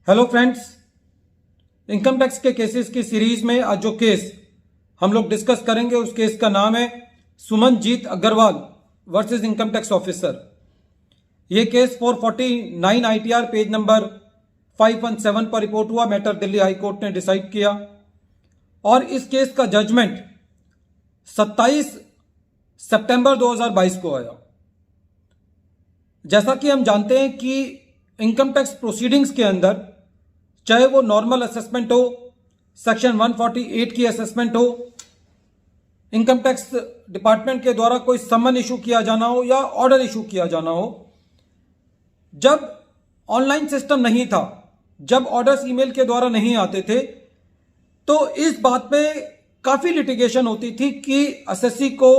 Hello friends, income tax के cases की series में आज जो केस हम लोग डिस्कस करेंगे उस केस का नाम है Sumanjeet Agarwal versus income tax officer. ये केस 449 ITR पेज नंबर 517 पर रिपोर्ट हुआ। मैटर दिल्ली हाई कोर्ट ने डिसाइड किया और इस केस का जजमेंट 27 सितंबर 2022 को आया। जैसा कि हम जानते हैं कि इनकम टैक्स प्रोसीडिंग्स के अंदर चाहे वो नॉर्मल असेसमेंट हो, सेक्शन 148 की असेसमेंट हो, इनकम टैक्स डिपार्टमेंट के द्वारा कोई समन इशू किया जाना हो या ऑर्डर इशू किया जाना हो, जब ऑनलाइन सिस्टम नहीं था, जब ऑर्डर्स ईमेल के द्वारा नहीं आते थे, तो इस बात पे काफी लिटिगेशन होती थी कि एसएससी को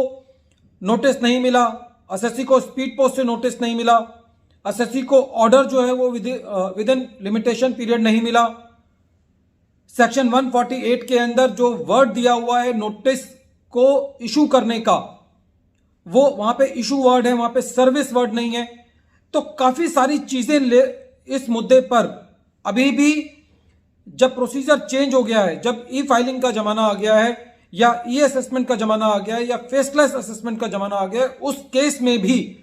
नोटिस नहीं मिला, एसएससी को स्पीड पोस्ट से नोटिस नहीं मिला, एसएससी को ऑर्डर जो है वो विद इन लिमिटेशन पीरियड नहीं मिला। सेक्शन 148 के अंदर जो वर्ड दिया हुआ है नोटिस को इशू करने का, वो वहां पे इशू वर्ड है, वहां पे सर्विस वर्ड नहीं है। तो काफी सारी चीजें इस मुद्दे पर अभी भी, जब प्रोसीजर चेंज हो गया है, जब ई फाइलिंग का जमाना आ गया है या ई असेसमेंट का जमाना आ गया है या फेसलेस असेसमेंट का जमाना आ गया है, उस केस में भी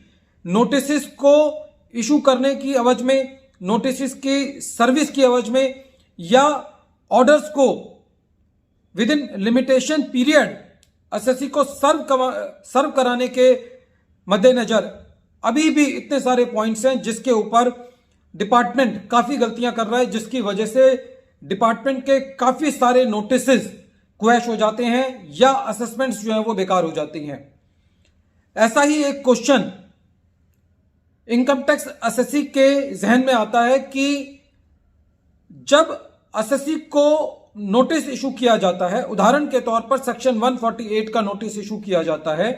नोटिस को इशू करने की एवज में, नोटिस की सर्विस की एवज में या ऑर्डर्स को with in limitation period SSC को सर्व कराने के मद्देनजर अभी भी इतने सारे पॉइंट्स हैं जिसके ऊपर डिपार्टमेंट काफी गलतियां कर रहा है, जिसकी वजह से डिपार्टमेंट के काफी सारे नोटिसेस क्वैश हो जाते हैं या असेसमेंट्स जो हैं वो बेकार हो जाती हैं। ऐसा ही एक क्वेश्चन इनकम टैक्स एसएससी के जहन में आता है कि जब एसएससी को नोटिस इशू किया जाता है, उदाहरण के तौर पर सेक्शन 148 का नोटिस इशू किया जाता है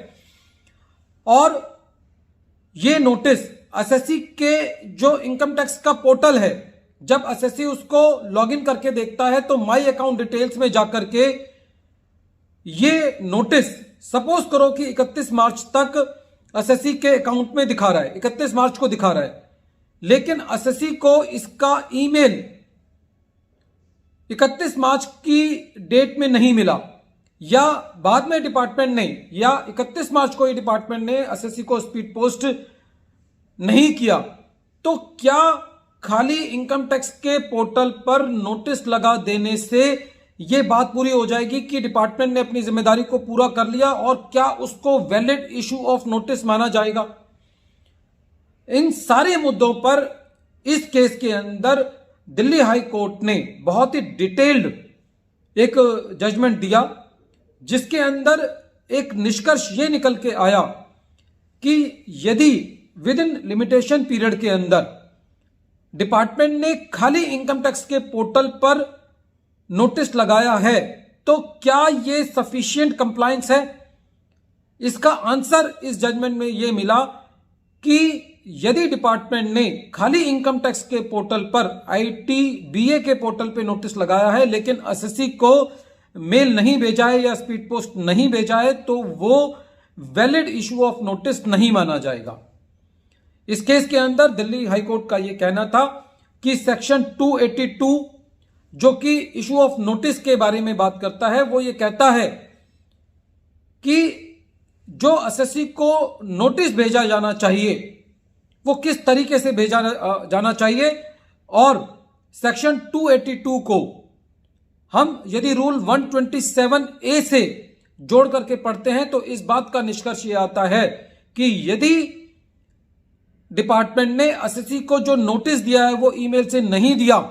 और यह नोटिस एसएससी के जो इनकम टैक्स का पोर्टल है, जब एसएससी उसको लॉगिन करके देखता है तो माई अकाउंट डिटेल्स में जाकर के ये नोटिस सपोज करो कि 31 मार्च तक एसएससी के अकाउंट में दिखा रहा है, 31 मार्च को दिखा रहा है, लेकिन एसएससी को इसका ईमेल 31 मार्च की डेट में नहीं मिला या बाद में डिपार्टमेंट ने, या 31 मार्च को ही डिपार्टमेंट ने एसएससी को स्पीड पोस्ट नहीं किया, तो क्या खाली इनकम टैक्स के पोर्टल पर नोटिस लगा देने से यह बात पूरी हो जाएगी कि डिपार्टमेंट ने अपनी जिम्मेदारी को पूरा कर लिया और क्या उसको वैलिड इशू ऑफ नोटिस माना जाएगा? इन सारे मुद्दों पर इस केस के अंदर दिल्ली हाई कोर्ट ने बहुत ही डिटेल्ड एक जजमेंट दिया, जिसके अंदर एक निष्कर्ष यह निकल के आया कि यदि विद इन लिमिटेशन पीरियड के अंदर डिपार्टमेंट ने खाली इनकम टैक्स के पोर्टल पर नोटिस लगाया है तो क्या यह सफिशिएंट कंप्लायंस है? इसका आंसर इस जजमेंट में यह मिला कि यदि डिपार्टमेंट ने खाली इनकम टैक्स के पोर्टल पर, ITBA के पोर्टल पे नोटिस लगाया है, लेकिन एसएससी को मेल नहीं भेजा है या स्पीड पोस्ट नहीं भेजा है, तो वो वैलिड इशू ऑफ नोटिस नहीं माना जाएगा। इस केस के अंदर दिल्ली हाई कोर्ट का यह कहना था कि सेक्शन 282 जो कि इशू ऑफ नोटिस के बारे में बात करता है, वो ये कहता है कि जो एसएससी को नोटिस भेजा जाना चाहिए वो किस तरीके से भेजा जाना चाहिए, और सेक्शन 282 को हम यदि रूल 127A से जोड़ करके पढ़ते हैं तो इस बात का निष्कर्ष ये आता है कि यदि डिपार्टमेंट ने एसएससी को जो नोटिस दिया है वो ईमेल से नहीं दिया,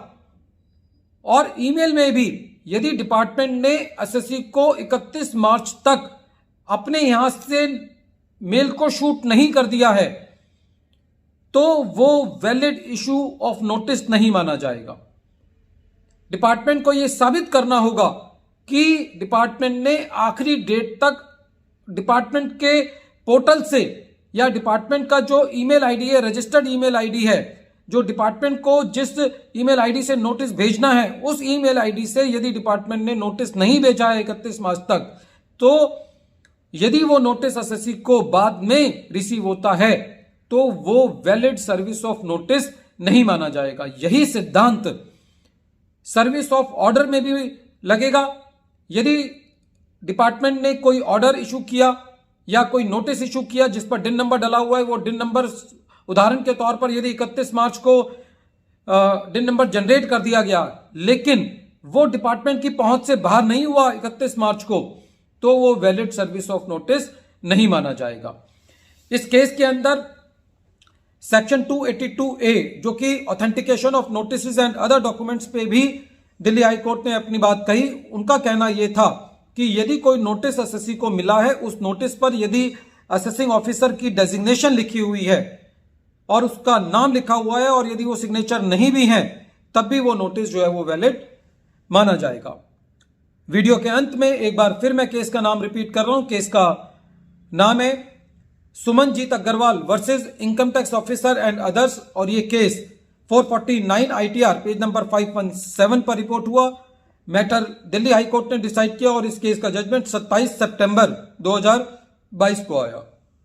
और ईमेल में भी यदि डिपार्टमेंट ने एसएससी को 31 मार्च तक अपने यहां से मेल को शूट नहीं कर दिया है, तो वो वैलिड इशू ऑफ नोटिस नहीं माना जाएगा। डिपार्टमेंट को यह साबित करना होगा कि डिपार्टमेंट ने आखिरी डेट तक डिपार्टमेंट के पोर्टल से या डिपार्टमेंट का जो ईमेल आईडी है, रजिस्टर्ड ईमेल आईडी है, जो डिपार्टमेंट को जिस ईमेल आईडी से नोटिस भेजना है, उस ईमेल आईडी से यदि डिपार्टमेंट ने नोटिस नहीं भेजा है 31 मार्च तक, तो यदि वो नोटिस एसएससी को बाद में रिसीव होता है तो वो वैलिड सर्विस ऑफ नोटिस नहीं माना जाएगा। यही सिद्धांत सर्विस ऑफ ऑर्डर में भी लगेगा। यदि डिपार्टमेंट ने कोई ऑर्डर इशू किया या कोई नोटिस इशू किया जिस पर डिन नंबर डला हुआ है, वो डिन नंबर उदाहरण के तौर पर यदि 31 मार्च को डिन नंबर जनरेट कर दिया गया लेकिन वो डिपार्टमेंट की पहुंच से बाहर नहीं हुआ 31 मार्च को, तो वो वैलिड सर्विस ऑफ नोटिस नहीं माना जाएगा। इस केस के अंदर सेक्शन 282A जो कि authentication of notice and other documents पे भी दिल्ली हाई कोर्ट ने अपनी बात कही। उनका कहना यह था कि यदि कोई नोटिस एसएससी को मिला है, उस नोटिस पर यदि असेसिंग ऑफिसर की डेजिग्नेशन लिखी हुई है और उसका नाम लिखा हुआ है और यदि वो सिग्नेचर नहीं भी है, तब भी वो नोटिस जो है वो वैलिड माना जाएगा। वीडियो के अंत में एक बार फिर मैं केस का नाम रिपीट कर रहा हूं। केस का नाम है Sumanjeet Agarwal versus income tax officer and others, और ये केस 449 ITR पेज नंबर 517 पर रिपोर्ट हुआ। मैटर दिल्ली हाई कोर्ट ने डिसाइड किया और इस केस का जजमेंट 27 सितंबर 2022 को आया।